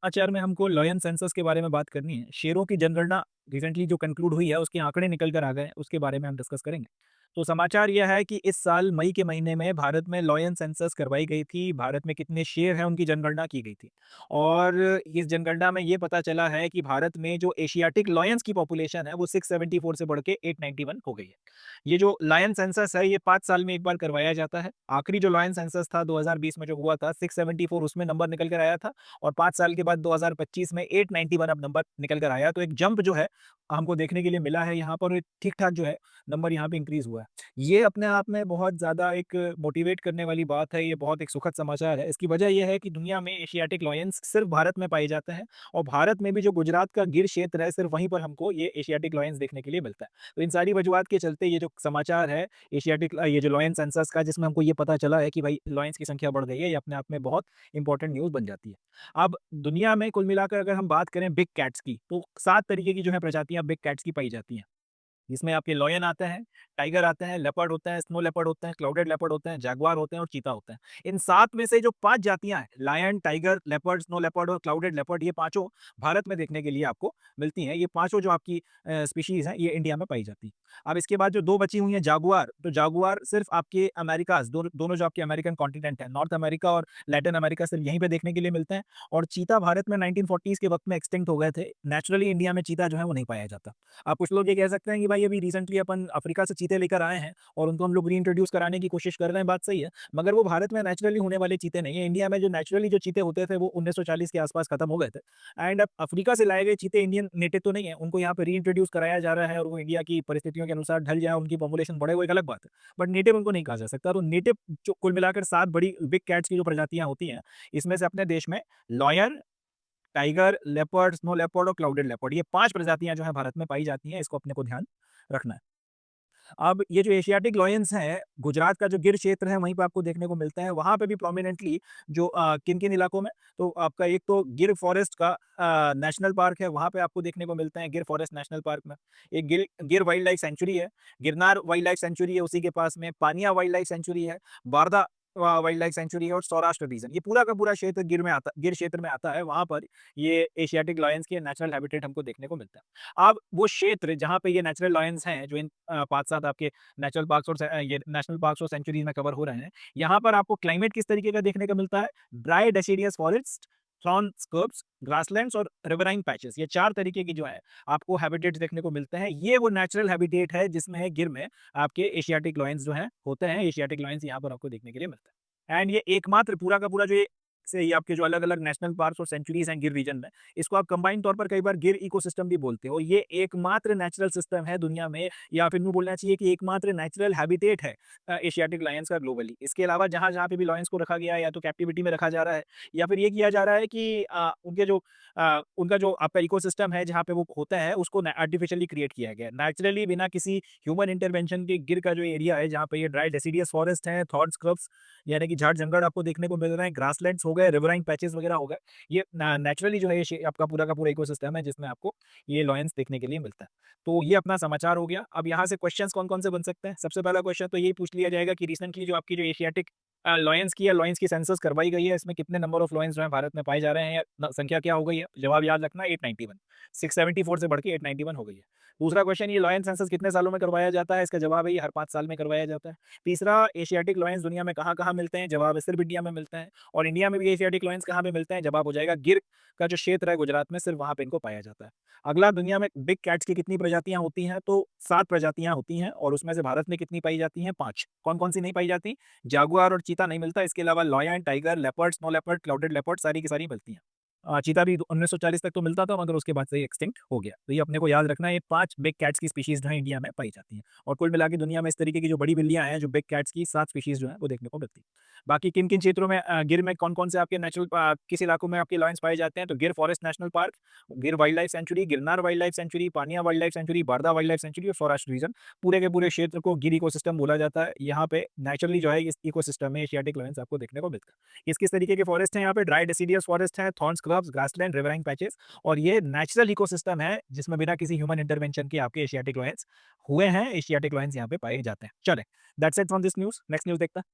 समाचार में हमको लॉयन सेंसस के बारे में बात करनी है। शेरों की जनगणना रिसेंटली जो कंक्लूड हुई है, उसके आंकड़े निकल कर आ गए हैं, उसके बारे में हम डिस्कस करेंगे। तो समाचार यह है कि इस साल मई के महीने में भारत में लॉयन सेंसस करवाई गई थी। भारत में कितने शेर हैं, उनकी जनगणना की गई थी। और इस जनगणना में ये पता चला है कि भारत में जो एशियाटिक लॉयंस की पॉपुलेशन है, वो 674 से बढ़ के 891 हो गई है। ये जो लायन सेंसस है, ये 5 साल में एक बार करवाया जाता है। आखिरी जो लायन सेंसस था 2020 में जो हुआ था, 674 उसमें नंबर निकल कर आया था। और 5 साल के बाद 2025 में 891 अब नंबर निकल कर आया। तो एक जंप जो है हमको देखने के लिए मिला है यहाँ पर, ठीक-ठाक जो है नंबर यहाँ पे इंक्रीज़ हुआ है। ये अपने आप में बहुत ज़्यादा एक मोटिवेट करने वाली बात है, ये बहुत एक सुखद समाचार है। इसकी वजह ये है कि दुनिया में एशियाटिक लायंस सिर्फ़ भारत में पाए जाते हैं और भारत में भी जो गुजरात का गिर क्षेत्र है, सिर्फ़ वहीं पर हमको ये एशियाटिक लायंस देखने के लिए मिलता है। तो इन सारी वजूहात के चलते ये जो समाचार है एशियाटिक ये जो लायन सेंसस का, जिसमें हमको ये पता चला है कि भाई लायंस की संख्या बढ़ गई है, ये अपने आप में बहुत इंपॉर्टेंट न्यूज़ बन जाती है। अब दुनिया में कुल मिलाकर अगर हम बात करें बिग कैट्स की, तो 7 तरीके की जो है प्रजातियाँ बिग कैट्स की पाई जाती हैं। इसमें आपके लॉयन आते हैं, टाइगर आते हैं, लेपर्ड होते हैं, स्नो लेपर्ड होते हैं, क्लाउडेड लेपर्ड होते हैं, जैगुआर होते हैं और चीता होते हैं। इन 7 में से जो 5 जातियाँ हैं, lion, tiger, leopard, snow leopard और क्लाउडेड लेपर्ड, ये पाँचों भारत में देखने के लिए आपको मिलती हैं। ये पाँचों जो आपकी स्पीशीज़ हैं, ये इंडिया में पाई जाती हैं। अब इसके बाद जो 2 बची हुई हैं जागुआर, तो जागुआर सिर्फ़ आपके अमेरिकाज़ दोनों जो आपके अमेरिकन कॉन्टिनेंट है, नॉर्थ अमेरिका और लैटिन अमेरिका सिर्फ़ यहीं पे देखने के लिए मिलते हैं। और चीता भारत में 1940s के वक़्त में एक्सटिंक्ट हो गए थे। नेचुरली इंडिया में चीता जो है वो नहीं पाया जाता। कुछ लोग ये कह सकते हैं कि भाई अभी रिसेंटली अपन अफ्रीका से चीते लेकर आए हैं और उनको हम लोग रीइंट्रोड्यूस कराने की कोशिश कर रहे हैं, बात सही है। मगर वो भारत में नेचुरली होने वाले चीते नहीं है। इंडिया में जो नेचुरली जो चीते होते थे वो 1940 के आसपास खत्म हो गए थे। एंड अब अफ्रीका से लाए गए चीते इंडियन नेटिव तो नहीं है, उनको यहाँ पे रीइंट्रोड्यूस कराया जा रहा है और वो इंडिया की परिस्थितियों के अनुसार ढल जाए, उनकी पॉपुलेशन बढ़े, वो एक अलग बात है। बट नेटिव उनको नहीं कहा जा सकता। तो नेटिव जो कुल मिलाकर 7 बड़ी बिग कैट्स की जो प्रजातियां होती हैं, इसमें से अपने देश में lion, tiger, leopard, snow leopard और क्लाउडेड लेपर्ड, ये 5 प्रजातियाँ जो हैं भारत में पाई जाती हैं, इसको अपने को ध्यान रखना है। अब ये जो एशियाटिक लायंस हैं, गुजरात का जो गिर क्षेत्र है, वहीं पे आपको देखने को मिलते हैं। वहाँ पे भी प्रोमिनेंटली जो किन-किन इलाकों में, तो आपका एक तो गिर फॉरेस्ट का नेशनल पार्क है, वहाँ पे आपको देखने को मिलते हैं गिर फॉरेस्ट नेशनल पार्क में। एक गिर गिर वाइल्ड लाइफ सेंचुरी है, गिरनार वाइल्ड लाइफ सेंचुरी है उसी के पास में, पानिया वाइल्ड लाइफ सेंचुरी है, बारदा वाइल्ड लाइफ सेंचुरी है और सौराष्ट्र रीजन। ये पूरा का पूरा क्षेत्र गिर क्षेत्र में आता है, वहाँ पर ये एशियाटिक लायंस के नेचुरल हैबिटेट हमको देखने को मिलता है। अब वो क्षेत्र जहाँ पे ये नेचुरल लायंस हैं, जो इन 5-7 आपके नेचुरल पार्क्स और ये नेशनल पार्क्स और सेंचुरीज में कवर हो रहे हैं, यहाँ पर आपको क्लाइमेट किस तरीके का देखने को मिलता है? Dry deciduous forest, thorn scrubs, grasslands और रिवराइन पैचेस, ये 4 तरीके की जो है आपको हैबिटेट्स देखने को मिलते हैं। ये वो नेचुरल हैबिटेट है जिसमें है गिर में आपके एशियाटिक लायंस जो हैं होते हैं, एशियाटिक लायंस यहाँ पर आपको देखने के लिए मिलता है। एंड ये एकमात्र पूरा का पूरा जो ये से ये आपके जो अलग-अलग नेशनल पार्क्स और सेंचुरीज हैं गिर रीजन में, इसको आप कंबाइन तौर पर कई बार गिर इकोसिस्टम भी बोलते हो। ये एकमात्र नेचुरल सिस्टम है दुनिया में, या फिर यूँ बोलना चाहिए कि एकमात्र नेचुरल हैबिटेट है एशियाटिक लायंस का ग्लोबली। इसके अलावा जहाँ-जहाँ पे भी लायंस को रखा गया है, या तो कैप्टिविटी में रखा जा रहा है, या फिर ये किया जा रहा है कि उनका जो आपका इकोसिस्टम है जहाँ पे वो होता है, उसको न आर्टिफिशियली क्रिएट किया गया है। नेचुरली बिना किसी ह्यूमन इंटरवेंशन के गिर का जो एरिया है, जहाँ पे ये ड्राई डेसिडियस फॉरेस्ट है, थॉर्न स्क्रब्स यानी कि झाड़-जंगल आपको देखने को मिल रहे हैं, ग्रासलैंड्स हो गए, रिवराइन पैचेस वगैरह हो गए। ये नेचुरली जो है ये आपका पूरा का पूरा इकोसिस्टम है जिसमें आपको ये लायंस देखने के लिए मिलता है। तो ये अपना समाचार हो गया। अब यहाँ से क्वेश्चंस कौन-कौन से बन सकते हैं? सबसे पहला क्वेश्चन तो यही पूछ लिया जाएगा कि रिसेंटली जो आपकी जो एशियाटिक लायंस की सेंसस करवाई गई है, इसमें कितने नंबर ऑफ लायंस जो है भारत में पाए जा रहे हैं, या संख्या क्या हो गई है? जवाब याद रखना 891, 674 से बढ़ के 891 हो गई है। दूसरा क्वेश्चन, ये लायन सेंसस कितने सालों में करवाया जाता है? इसका जवाब है ये हर 5 साल में करवाया जाता है। तीसरा, एशियाटिक लायंस दुनिया में कहाँ-कहाँ मिलते हैं? जवाब है सिर्फ इंडिया में मिलते हैं। और इंडिया में भी एशियाटिक लायंस कहाँ पे मिलते हैं? जवाब हो जाएगा गिर का जो क्षेत्र है गुजरात में, सिर्फ वहाँ पे इनको पाया जाता है। अगला, दुनिया में बिग कैट्स की कितनी प्रजातियाँ होती हैं? तो 7 प्रजातियाँ होती हैं और उसमें से भारत में कितनी पाई जाती हैं? 5। कौन-कौन सी नहीं पाई जाती? जागुआर और चीता नहीं मिलता, इसके अलावा lion, tiger, leopard, snow leopard, clouded leopard सारी की सारी मिलती हैं। चीता भी 1940 तक तो मिलता था, मगर उसके बाद से ये एक्सटिंक्ट हो गया। तो ये अपने को याद रखना है, ये 5 बिग कैट्स की स्पीशीज़ जो है इंडिया में पाई जाती हैं। और कुल मिला के दुनिया में इस तरीके की जो बड़ी बिल्लियाँ हैं, जो बिग कैट्स की 7 स्पीशीज़ जो हैं वो देखने को मिलती हैं। बाकी किन-किन क्षेत्रों में गिर में कौन-कौन से आपके किस इलाकों में आपके लायंस पाए जाते हैं? तो Gir forest national park, Gir wild life sanctuary, Girnar wild life sanctuary, Paniya wild life sanctuary, Barda wild life sanctuary और सौराष्ट्र रीजन। पूरे के पूरे क्षेत्र को गिर इकोसिस्टम बोला जाता है। यहाँ पे नेचुरली जो है इस इकोसिस्टम में एशियाटिक लायंस आपको देखने को मिलता है। किस-किस तरीके के फॉरेस्ट हैं यहाँ पे? ड्राई डेसिडियस फॉरेस्ट है, thorn scrubs, grassland, riverine patches, और ये नेचुरल इकोसिस्टम है जिसमें बिना किसी ह्यूमन इंटरवेंशन के आपके एशियाटिक लायंस हुए हैं। एशियाटिक लायंस यहाँ पे पाए जाते हैं। चलें, that's it from this news. Next news देखते हैं।